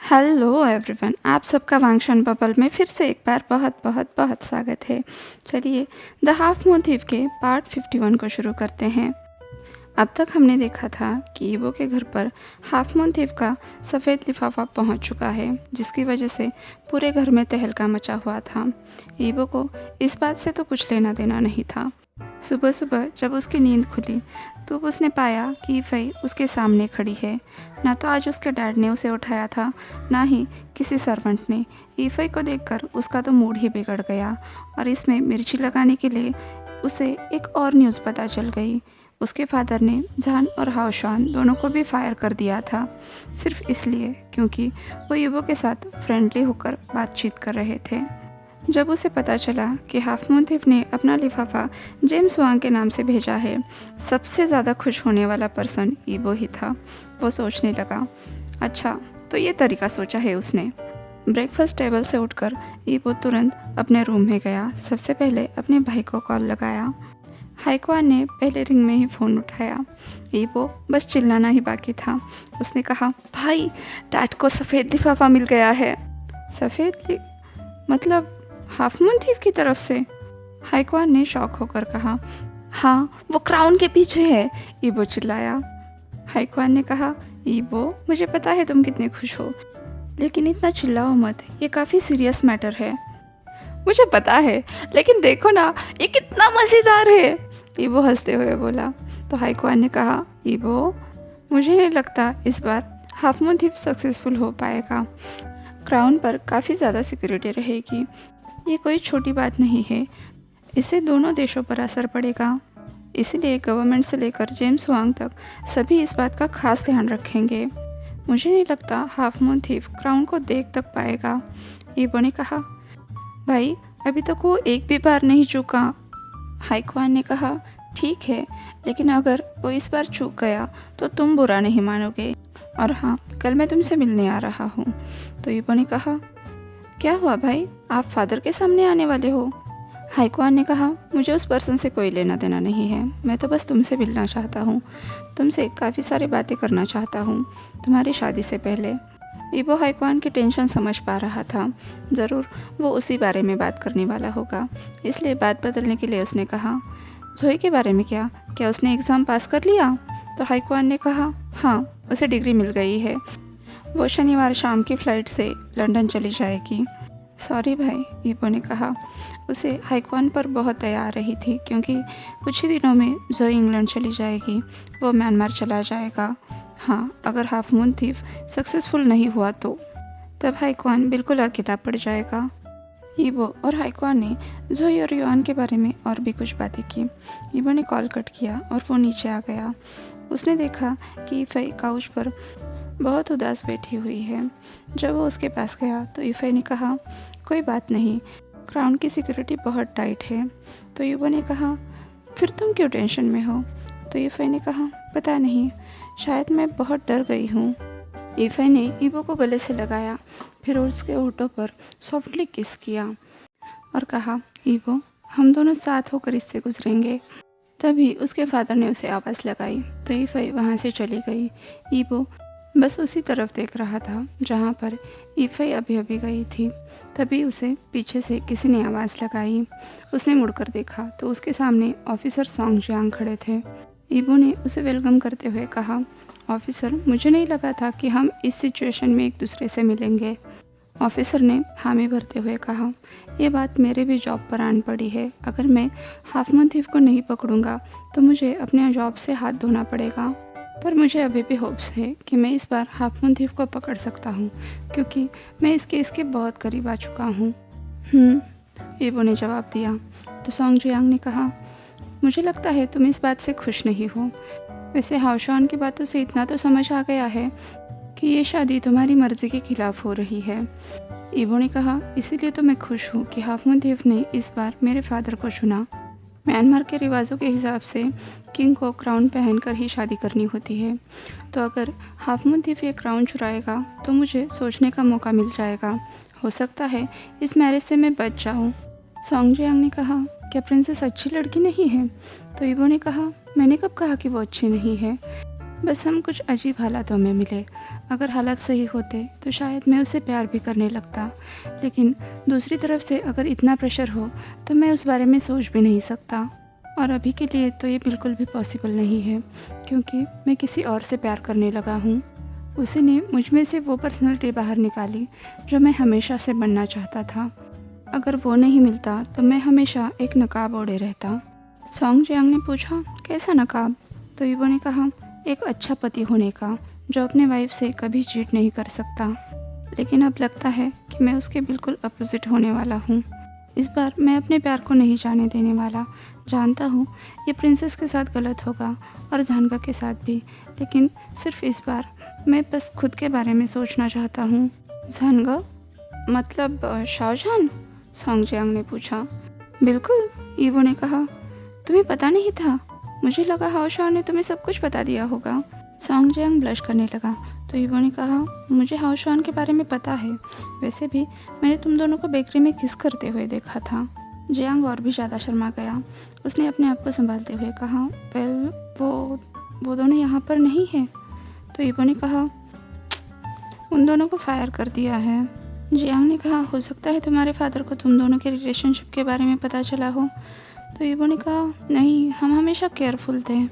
Hello everyone, आप सबका वांगशन bubble में फिर से एक बार बहुत बहुत बहुत स्वागत है। चलिए द हाफ मून थीव के पार्ट 51 को शुरू करते हैं। अब तक हमने देखा था कि ईबो के घर पर हाफ मून थीव का सफ़ेद लिफाफा पहुंच चुका है, जिसकी वजह से पूरे घर में तहलका मचा हुआ था। ईबो को इस बात से तो कुछ लेना देना नहीं था। सुबह सुबह जब उसकी नींद खुली तो उसने पाया कि ईफई उसके सामने खड़ी है। ना तो आज उसके डैड ने उसे उठाया था, ना ही किसी सर्वेंट ने। ईफई को देखकर उसका तो मूड ही बिगड़ गया और इसमें मिर्ची लगाने के लिए उसे एक और न्यूज़ पता चल गई। उसके फादर ने जान और हाओशान दोनों को भी फायर कर दिया था, सिर्फ इसलिए क्योंकि वो ईबो के साथ फ्रेंडली होकर बातचीत कर रहे थे। जब उसे पता चला कि हाफ मून थीव ने अपना लिफाफा जेम्स वांग के नाम से भेजा है, सबसे ज़्यादा खुश होने वाला पर्सन ईबो ही था। वो सोचने लगा, अच्छा तो ये तरीका सोचा है उसने। ब्रेकफास्ट टेबल से उठकर ईबो तुरंत अपने रूम में गया। सबसे पहले अपने भाई को कॉल लगाया। हाइक्वान ने पहले रिंग में ही फ़ोन उठाया। ईबो बस चिल्लाना ही बाकी था। उसने कहा, भाई डैड को सफ़ेद लिफाफा मिल गया है। सफ़ेद मतलब हाफ मून थीव की तरफ से? हाइक्वान ने शॉक होकर कहा, हाँ वो क्राउन के पीछे है। ईबो चिल्लाया। हाइक्वान ने कहा, ईबो मुझे पता है तुम कितने खुश हो, लेकिन इतना चिल्लाओ मत, ये काफ़ी सीरियस मैटर है। मुझे पता है, लेकिन देखो ना ये कितना मज़ेदार है। ईबो हंसते हुए बोला। तो हाइक्वान ने कहा, ईबो मुझे नहीं लगता इस बार हाफ मून थीव सक्सेसफुल हो पाएगा। क्राउन पर काफ़ी ज़्यादा सिक्योरिटी रहेगी। ये कोई छोटी बात नहीं है, इससे दोनों देशों पर असर पड़ेगा। इसलिए गवर्नमेंट से लेकर जेम्स वांग तक सभी इस बात का खास ध्यान रखेंगे। मुझे नहीं लगता हाफ मून थीव क्राउन को देख तक पाएगा। ईबो ने कहा, भाई अभी तक वो एक भी बार नहीं चूका। हाइक्वान ने कहा, ठीक है, लेकिन अगर वो इस बार चूक गया तो तुम बुरा नहीं मानोगे। और हाँ, कल मैं तुमसे मिलने आ रहा हूँ। तो ईबो ने कहा, क्या हुआ भाई, आप फादर के सामने आने वाले हो? हाइक्वान ने कहा, मुझे उस पर्सन से कोई लेना देना नहीं है, मैं तो बस तुमसे मिलना चाहता हूँ। तुमसे काफ़ी सारी बातें करना चाहता हूँ, तुम्हारी शादी से पहले। ईबो हाइक्वान की टेंशन समझ पा रहा था। ज़रूर वो उसी बारे में बात करने वाला होगा, इसलिए बात बदलने के लिए उसने कहा, जोई के बारे में क्या उसने एग्ज़ाम पास कर लिया? तो हाइक्वान ने कहा, हाँ उसे डिग्री मिल गई है। वो शनिवार शाम की फ़्लाइट से लंदन चली जाएगी। सॉरी भाई, ईबो ने कहा। उसे हाइक्वान पर बहुत दया आ रही थी, क्योंकि कुछ ही दिनों में जोई इंग्लैंड चली जाएगी, वो म्यांमार चला जाएगा। हाँ, अगर हाफ मून थीव सक्सेसफुल नहीं हुआ तो तब हाइक्वान बिल्कुल अकेला पड़ जाएगा। ईबो और हाइक्वान ने जोई और युआन के बारे में और भी कुछ बातें की। ईबो ने कॉल कट किया और वो नीचे आ गया। उसने देखा कि ईफई काउच पर बहुत उदास बैठी हुई है। जब वो उसके पास गया तो ईफई ने कहा, कोई बात नहीं, क्राउन की सिक्योरिटी बहुत टाइट है। तो ईबो ने कहा, फिर तुम क्यों टेंशन में हो? तो ईफई ने कहा, पता नहीं, शायद मैं बहुत डर गई हूँ। ईफई ने ईबो को गले से लगाया, फिर उसके होठों पर सॉफ्टली किस किया और कहा, ईबो हम दोनों साथ होकर इससे गुजरेंगे। तभी उसके फादर ने उसे आवाज़ लगाई तो ईफई वहाँ से चली गई। ईबो बस उसी तरफ देख रहा था जहाँ पर ईफई अभी अभी गई थी। तभी उसे पीछे से किसी ने आवाज़ लगाई। उसने मुड़कर देखा तो उसके सामने ऑफिसर सोंग जियांग खड़े थे। ईबो ने उसे वेलकम करते हुए कहा, ऑफिसर मुझे नहीं लगा था कि हम इस सिचुएशन में एक दूसरे से मिलेंगे। ऑफिसर ने हामी भरते हुए कहा, ये बात मेरे भी जॉब पर आन पड़ी है। अगर मैं हाफ मून थीव को नहीं पकड़ूंगा तो मुझे अपने जॉब से हाथ धोना पड़ेगा। पर मुझे अभी भी होप्स है कि मैं इस बार हाफ मून थीव को पकड़ सकता हूँ, क्योंकि मैं इस केस के बहुत करीब आ चुका हूँ। ईबो ने जवाब दिया। तो सोंग जियांग ने कहा, मुझे लगता है तुम इस बात से खुश नहीं हो। वैसे हाओशान की बातों से इतना तो समझ आ गया है कि ये शादी तुम्हारी मर्जी के खिलाफ हो रही है। ईबो ने कहा, इसीलिए तो मैं खुश हूँ कि हाफ मून थीव ने इस बार मेरे फादर को चुना। म्यांमार के रिवाजों के हिसाब से किंग को क्राउन पहनकर ही शादी करनी होती है। तो अगर हाफ मून थीव ये क्राउन चुराएगा तो मुझे सोचने का मौका मिल जाएगा। हो सकता है इस मैरिज से मैं बच जाऊँ। सोंग जियांग ने कहा, क्या प्रिंसेस अच्छी लड़की नहीं है? तो ईबो ने कहा, मैंने कब कहा कि वो अच्छी नहीं है? बस हम कुछ अजीब हालातों में मिले। अगर हालात सही होते तो शायद मैं उसे प्यार भी करने लगता, लेकिन दूसरी तरफ से अगर इतना प्रेशर हो तो मैं उस बारे में सोच भी नहीं सकता। और अभी के लिए तो ये बिल्कुल भी पॉसिबल नहीं है, क्योंकि मैं किसी और से प्यार करने लगा हूँ। उसी ने मुझ में से वो पर्सनैलिटी बाहर निकाली जो मैं हमेशा से बनना चाहता था। अगर वो नहीं मिलता तो मैं हमेशा एक नकाब ओढ़े रहता। सॉन्ग जियांग ने पूछा, कैसा नकाब? तो ईवो ने कहा, एक अच्छा पति होने का, जो अपने वाइफ से कभी चीट नहीं कर सकता। लेकिन अब लगता है कि मैं उसके बिल्कुल अपोजिट होने वाला हूँ। इस बार मैं अपने प्यार को नहीं जाने देने वाला। जानता हूँ ये प्रिंसेस के साथ गलत होगा और जानका के साथ भी, लेकिन सिर्फ इस बार मैं बस खुद के बारे में सोचना चाहता हूँ। जानका मतलब शाहजहान? सॉन्ग जियांग ने पूछा। बिल्कुल, ईवो ने कहा। तुम्हें पता नहीं था? मुझे लगा हाओशाओ ने तुम्हें सब कुछ बता दिया होगा। सॉन्ग जियांग ब्लश करने लगा तो ईवो ने कहा, मुझे हाओशाओ के बारे में पता है। वैसे भी मैंने तुम दोनों को बेकरी में किस करते हुए देखा था। जियांग और भी ज़्यादा शर्मा गया। उसने अपने आप को संभालते हुए कहा, वेल वो दोनों यहाँ पर नहीं है। तो ईवो ने कहा, उन दोनों को फायर कर दिया है। जियांग ने कहा, हो सकता है तुम्हारे फादर को तुम दोनों के रिलेशनशिप के बारे में पता चला हो। तो ईवो ने कहा, नहीं, हम हमेशा केयरफुल थे।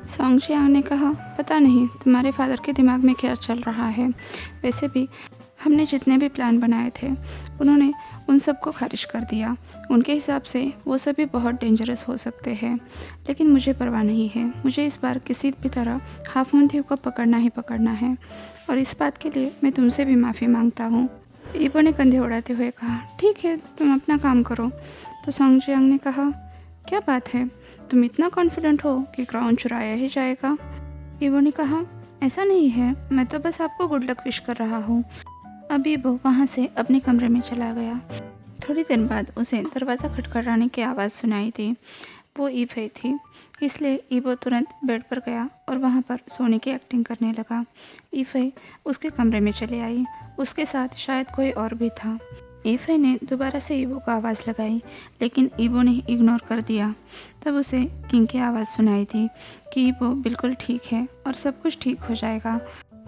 सॉन्ग जियांग ने कहा, पता नहीं तुम्हारे फादर के दिमाग में क्या चल रहा है। वैसे भी हमने जितने भी प्लान बनाए थे उन्होंने उन सबको खारिज कर दिया। उनके हिसाब से वो सभी बहुत डेंजरस हो सकते हैं, लेकिन मुझे परवाह नहीं है। मुझे इस बार किसी भी तरह हाफ मून थीव को पकड़ना ही पकड़ना है, और इस बात के लिए मैं तुमसे भी माफ़ी मांगता हूँ। ईवो ने कंधे उड़ाते हुए कहा, ठीक है, तुम अपना काम करो। तो सॉन्ग जियांग ने कहा, क्या बात है, तुम इतना कॉन्फिडेंट हो कि क्राउन चुराया ही जाएगा? ईवो ने कहा, ऐसा नहीं है, मैं तो बस आपको गुड लक विश कर रहा हूँ। अब ईवो वहाँ से अपने कमरे में चला गया। थोड़ी देर बाद उसे दरवाज़ा खटखटाने की आवाज़ सुनाई दी। वो ईफे थी, इसलिए ईवो तुरंत बेड पर गया और वहाँ पर सोने की एक्टिंग करने लगा। ईफे उसके कमरे में चले आई। उसके साथ शायद कोई और भी था। ईफे ने दोबारा से ईवो को आवाज़ लगाई, लेकिन ईवो ने इग्नोर कर दिया। तब उसे किंग की आवाज़ सुनाई दी कि ईवो बिल्कुल ठीक है और सब कुछ ठीक हो जाएगा।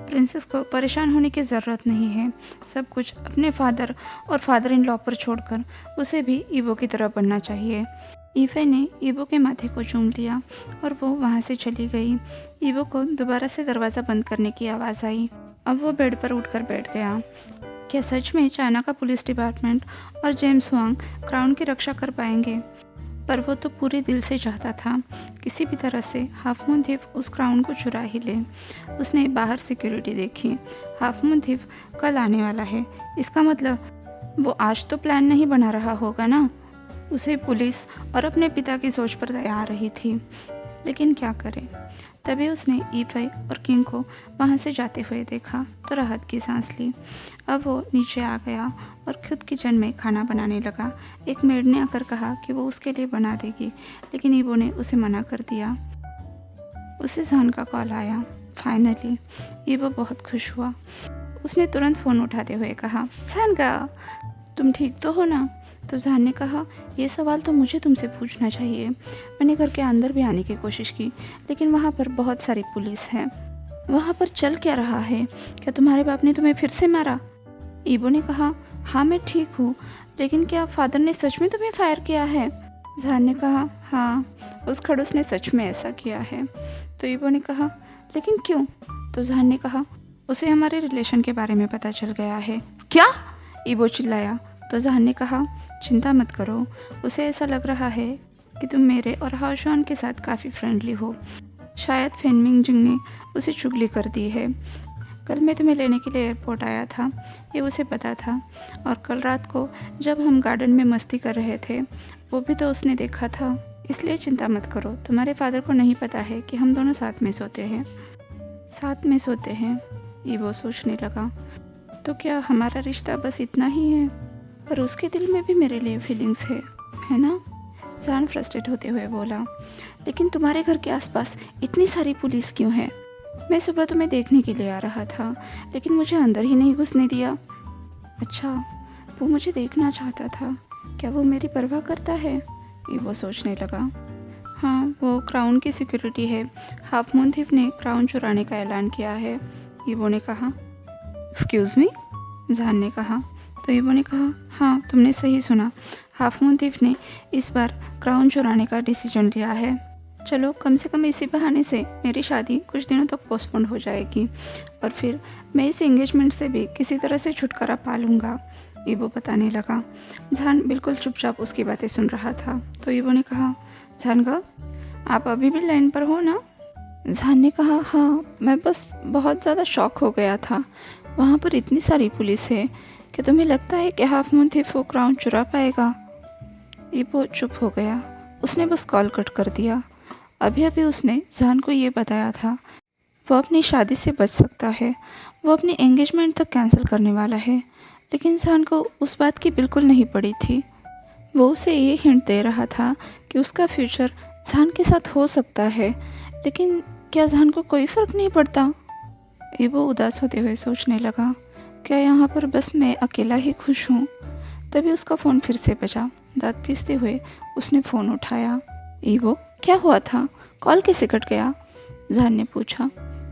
प्रिंसेस को परेशान होने की ज़रूरत नहीं है। सब कुछ अपने फादर और फादर इन लॉ पर छोड़कर उसे भी ईवो की तरह बनना चाहिए। ईफे ने ईवो के माथे को चूम लिया और वो वहाँ से चली गई। ईवो को दोबारा से दरवाज़ा बंद करने की आवाज़ आई। अब वो बेड पर उठकर बैठ गया। क्या सच में चाइना का पुलिस डिपार्टमेंट और जेम्स हुआंग क्राउन की रक्षा कर पाएंगे? पर वो तो पूरे दिल से चाहता था किसी भी तरह से हाफ मून थीव उस क्राउन को चुरा ही ले। उसने बाहर सिक्योरिटी देखी। हाफ मून थीव कल आने वाला है। इसका मतलब वो आज तो प्लान नहीं बना रहा होगा ना। उसे पुलिस और अपने पिता की सोच पर दया आ रही थी, लेकिन क्या करे। तभी उसने ईफे और किंग को वहाँ से जाते हुए देखा तो राहत की सांस ली। अब वो नीचे आ गया और खुद किचन में खाना बनाने लगा। एक मेड ने आकर कहा कि वो उसके लिए बना देगी, लेकिन ईवो ने उसे मना कर दिया। उसे जान का कॉल आया। फाइनली ईवो बहुत खुश हुआ। उसने तुरंत फ़ोन उठाते हुए कहा, जानका, तुम ठीक तो हो ना? तो जान ने कहा, ये सवाल तो मुझे तुमसे पूछना चाहिए। मैंने घर के अंदर भी आने की कोशिश की, लेकिन वहाँ पर बहुत सारी पुलिस है। वहाँ पर चल क्या रहा है? क्या तुम्हारे बाप ने तुम्हें फिर से मारा? ईवो ने कहा, हाँ मैं ठीक हूँ, लेकिन क्या फादर ने सच में तुम्हें फायर किया है? जान ने कहा, हाँ, उस खड़ूस ने सच में ऐसा किया है। तो ईवो ने कहा, लेकिन क्यों? तो जान ने कहा, उसे हमारे रिलेशन के बारे में पता चल गया है। क्या? ईवो चिल्लाया। तो जान ने कहा, चिंता मत करो, उसे ऐसा लग रहा है कि तुम मेरे और हाओशान के साथ काफ़ी फ्रेंडली हो। शायद फेनमिंग जिंग ने उसे चुगली कर दी है। कल मैं तुम्हें लेने के लिए एयरपोर्ट आया था, ये उसे पता था। और कल रात को जब हम गार्डन में मस्ती कर रहे थे, वो भी तो उसने देखा था। इसलिए चिंता मत करो, तुम्हारे फादर को नहीं पता है कि हम दोनों साथ में सोते हैं। साथ में सोते हैं, ईवो सोचने लगा। तो क्या हमारा रिश्ता बस इतना ही है? पर उसके दिल में भी मेरे लिए फीलिंग्स है ना? जान फ्रस्ट्रेट होते हुए बोला, लेकिन तुम्हारे घर के आसपास इतनी सारी पुलिस क्यों है? मैं सुबह तुम्हें देखने के लिए आ रहा था, लेकिन मुझे अंदर ही नहीं घुसने दिया। अच्छा, वो मुझे देखना चाहता था। क्या वो मेरी परवाह करता है? ये वो सोचने लगा। हाँ, वो क्राउन की सिक्योरिटी है। हाफ मून थीफ ने क्राउन चुराने का ऐलान किया है, ईवो ने कहा। एक्सक्यूज़ मी, जहान ने कहा। तो ईवो ने कहा, हाँ तुमने सही सुना, हाफ मून थीफ ने इस बार क्राउन चुराने का डिसीजन लिया है। चलो कम से कम इसी बहाने से मेरी शादी कुछ दिनों तक पोस्टपोन हो जाएगी और फिर मैं इस एंगेजमेंट से भी किसी तरह से छुटकारा पा लूँगा, ईवो बताने लगा। जहान बिल्कुल चुपचाप उसकी बातें सुन रहा था। तो ईवो ने कहा, जानगा, आप अभी भी लाइन पर हो ना? जहान ने कहा, हाँ मैं बस बहुत ज़्यादा शॉक हो गया था। वहाँ पर इतनी सारी पुलिस है कि तुम्हें लगता है कि हाफ मून थीफ वो क्राउन चुरा पाएगा? ईवो चुप हो गया। उसने बस कॉल कट कर दिया। अभी अभी उसने जहान को ये बताया था वो अपनी शादी से बच सकता है, वो अपनी एंगेजमेंट तक कैंसिल करने वाला है, लेकिन जहान को उस बात की बिल्कुल नहीं पड़ी थी। वो उसे ये हिंट दे रहा था कि उसका फ्यूचर जहान के साथ हो सकता है, लेकिन क्या जहान को कोई फ़र्क नहीं पड़ता? ईवो उदास होते हुए सोचने लगा, क्या यहाँ पर बस मैं अकेला ही खुश हूँ? तभी उसका फ़ोन फिर से बजा। दांत पीसते हुए उसने फ़ोन उठाया। ईवो, क्या हुआ था? कॉल कैसे कट गया? जहान ने पूछा।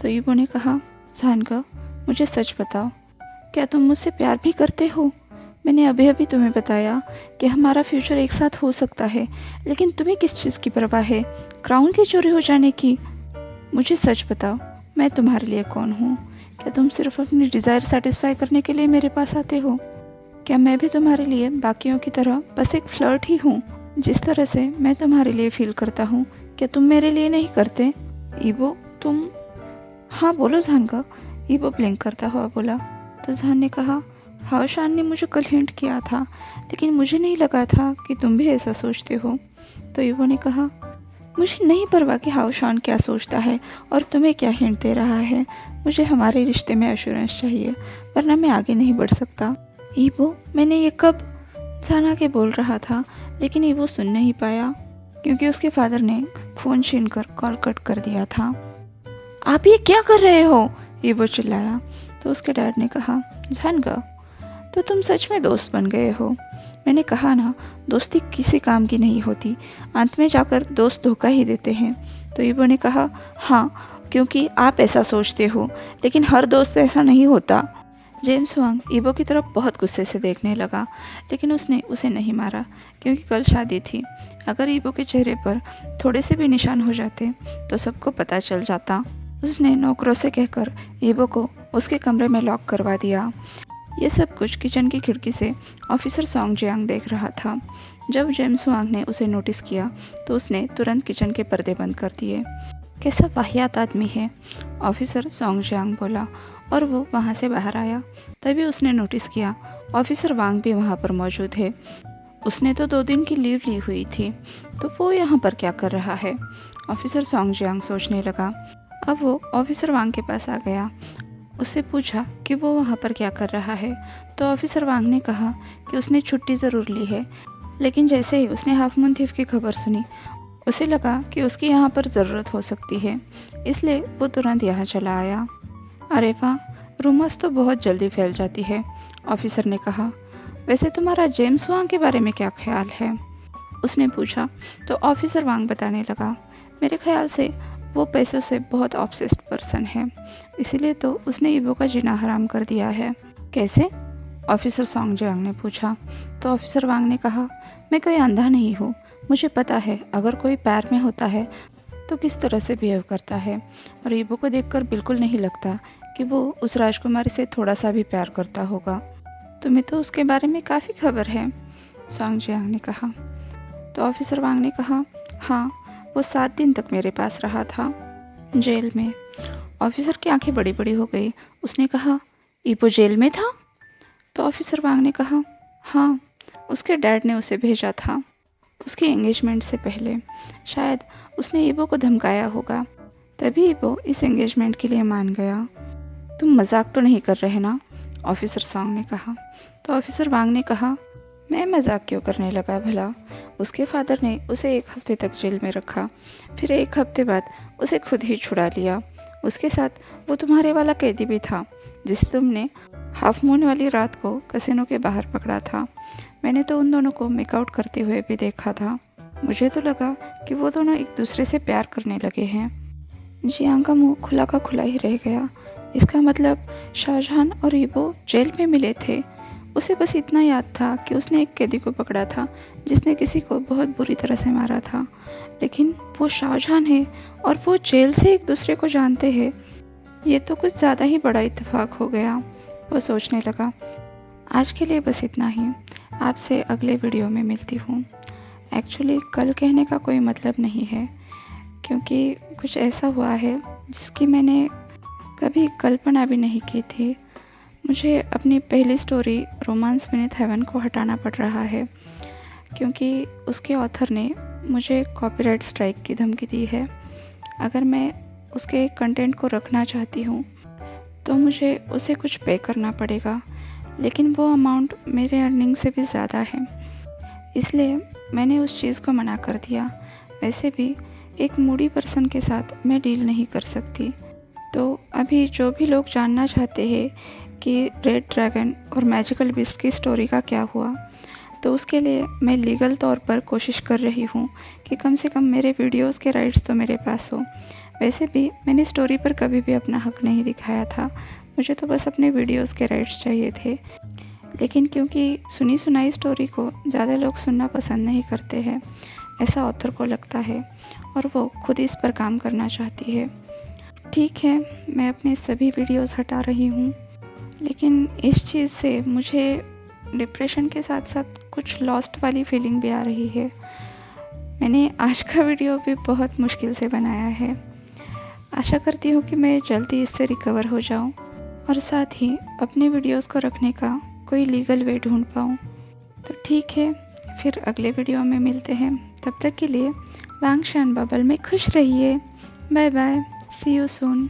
तो ईवो ने कहा, जहान का, मुझे सच बताओ, क्या तुम मुझसे प्यार भी करते हो? मैंने अभी अभी तुम्हें बताया कि हमारा फ्यूचर एक साथ हो सकता है, लेकिन तुम्हें किस चीज़ की परवाह है? क्राउन की चोरी हो जाने की? मुझे सच बताओ, मैं तुम्हारे लिए कौन हूँ? क्या तुम सिर्फ अपनी डिज़ायर सेटिस्फाई करने के लिए मेरे पास आते हो? क्या मैं भी तुम्हारे लिए बाकियों की तरह बस एक फ्लर्ट ही हूँ? जिस तरह से मैं तुम्हारे लिए फील करता हूँ, क्या तुम मेरे लिए नहीं करते? ईवो, तुम... हाँ बोलो जहान का, ईवो ब्लिंक करता हुआ बोला। तो जहान ने कहा, हाओशान ने मुझे कल हिंट किया था, लेकिन मुझे नहीं लगा था कि तुम भी ऐसा सोचते हो। तो ईवो ने कहा, मुझे नहीं परवाह कि हाओशान क्या सोचता है और तुम्हें क्या हिंट दे रहा है। मुझे हमारे रिश्ते में एश्योरेंस चाहिए, वरना मैं आगे नहीं बढ़ सकता। ईवो, मैंने ये कब... जहान आके बोल रहा था, लेकिन ईवो सुन नहीं पाया क्योंकि उसके फादर ने फ़ोन छीनकर कॉल कट कर दिया था। आप ये क्या कर रहे हो? ईवो चिल्लाया। तो उसके डैड ने कहा, जानगा, तो तुम सच में दोस्त बन गए हो। मैंने कहा ना, दोस्ती किसी काम की नहीं होती, अंत में जाकर दोस्त धोखा ही देते हैं। तो ईवो ने कहा, हाँ क्योंकि आप ऐसा सोचते हो, लेकिन हर दोस्त ऐसा नहीं होता। जेम्स वांग ईवो की तरफ बहुत गुस्से से देखने लगा, लेकिन उसने उसे नहीं मारा क्योंकि कल शादी थी। अगर ईवो के चेहरे पर थोड़े से भी निशान हो जाते तो सबको पता चल जाता। उसने नौकरों से कहकर ईवो को उसके कमरे में लॉक करवा दिया। ये सब कुछ किचन की खिड़की से ऑफिसर सोंग जियांग देख रहा था। जब जेम्स वांग ने उसे नोटिस किया तो उसने तुरंत किचन के पर्दे बंद कर दिए। कैसा वाहियात आदमी है, ऑफिसर सोंग जियांग बोला और वो वहाँ से बाहर आया। तभी उसने नोटिस किया ऑफिसर वांग भी वहाँ पर मौजूद है। उसने तो 2 दिन की लीव ली हुई थी, तो वो यहाँ पर क्या कर रहा है? ऑफिसर सोंग जियांग सोचने लगा। अब वो ऑफिसर वांग के पास आ गया। उससे पूछा कि वो वहाँ पर क्या कर रहा है। तो ऑफिसर वांग ने कहा कि उसने छुट्टी ज़रूर ली है, लेकिन जैसे ही उसने हाफ मून थीफ की खबर सुनी उसे लगा कि उसकी यहाँ पर ज़रूरत हो सकती है, इसलिए वो तुरंत यहाँ चला आया। अरे वाह, रूमर्स तो बहुत जल्दी फैल जाती है, ऑफिसर ने कहा। वैसे तुम्हारा जेम्स वांग के बारे में क्या ख्याल है? उसने पूछा। तो ऑफिसर वांग बताने लगा, मेरे ख्याल से वो पैसों से बहुत ऑब्सेस्ड पर्सन है, इसीलिए तो उसने ईवो का जीना हराम कर दिया है। कैसे? ऑफिसर सोंग जियांग ने पूछा। तो ऑफिसर वांग ने कहा, मैं कोई अंधा नहीं हूँ, मुझे पता है अगर कोई प्यार में होता है तो किस तरह से बिहेव करता है, और ईवो को देखकर बिल्कुल नहीं लगता कि वो उस राजकुमारी से थोड़ा सा भी प्यार करता होगा। तुम्हें तो उसके बारे में काफ़ी खबर है, सोंग जियांग ने कहा। तो ऑफिसर वांग ने कहा, हाँ वो 7 दिन तक मेरे पास रहा था जेल में। ऑफिसर की आंखें बड़ी बड़ी हो गई। उसने कहा, ईवो जेल में था? तो ऑफिसर वांग ने कहा, हाँ उसके डैड ने उसे भेजा था उसकी एंगेजमेंट से पहले। शायद उसने ईवो को धमकाया होगा, तभी ईवो इस एंगेजमेंट के लिए मान गया। तुम मजाक तो नहीं कर रहे ना? ऑफिसर सोंग ने कहा। तो ऑफिसर वांग ने कहा, मैं मजाक क्यों करने लगा भला? उसके फादर ने उसे 1 हफ्ते तक जेल में रखा, फिर 1 हफ्ते बाद उसे खुद ही छुड़ा लिया। उसके साथ वो तुम्हारे वाला कैदी भी था जिसे तुमने हाफ मून वाली रात को कैसीनो के बाहर पकड़ा था। मैंने तो उन दोनों को मेकआउट करते हुए भी देखा था। मुझे तो लगा कि वो दोनों एक दूसरे से प्यार करने लगे हैं। जियांग का मुंह खुला का खुला ही रह गया। इसका मतलब शाहजहां और ईबो जेल में मिले थे। उसे बस इतना याद था कि उसने एक कैदी को पकड़ा था जिसने किसी को बहुत बुरी तरह से मारा था। लेकिन वो शाहजहां है और वो जेल से एक दूसरे को जानते हैं। ये तो कुछ ज़्यादा ही बड़ा इत्तेफाक हो गया, वो सोचने लगा। आज के लिए बस इतना ही। आपसे अगले वीडियो में मिलती हूँ। एक्चुअली कल कहने का कोई मतलब नहीं है, क्योंकि कुछ ऐसा हुआ है जिसकी मैंने कभी कल्पना भी नहीं की थी। मुझे अपनी पहली स्टोरी रोमांस बीनीथ हेवन को हटाना पड़ रहा है, क्योंकि उसके ऑथर ने मुझे कॉपीराइट स्ट्राइक की धमकी दी है। अगर मैं उसके कंटेंट को रखना चाहती हूँ तो मुझे उसे कुछ पे करना पड़ेगा, लेकिन वो अमाउंट मेरे अर्निंग से भी ज़्यादा है, इसलिए मैंने उस चीज़ को मना कर दिया। वैसे भी एक मूडी पर्सन के साथ मैं डील नहीं कर सकती। तो अभी जो भी लोग जानना चाहते हैं कि रेड ड्रैगन और मैजिकल बीस्ट की स्टोरी का क्या हुआ, तो उसके लिए मैं लीगल तौर पर कोशिश कर रही हूँ कि कम से कम मेरे वीडियोस के राइट्स तो मेरे पास हो। वैसे भी मैंने स्टोरी पर कभी भी अपना हक नहीं दिखाया था, मुझे तो बस अपने वीडियोस के राइट्स चाहिए थे। लेकिन क्योंकि सुनी सुनाई स्टोरी को ज़्यादा लोग सुनना पसंद नहीं करते हैं, ऐसा ऑथर को लगता है, और वो खुद इस पर काम करना चाहती है। ठीक है, मैं अपने सभी वीडियोस हटा रही हूँ, लेकिन इस चीज़ से मुझे डिप्रेशन के साथ साथ कुछ लॉस्ट वाली फीलिंग भी आ रही है। मैंने आज का वीडियो भी बहुत मुश्किल से बनाया है। आशा करती हूँ कि मैं जल्दी इससे रिकवर हो जाऊँ और साथ ही अपने वीडियोस को रखने का कोई लीगल वे ढूंढ पाऊँ। तो ठीक है, फिर अगले वीडियो में मिलते हैं। तब तक के लिए वांगशान बबल में खुश रहिए। Bye bye, see you soon.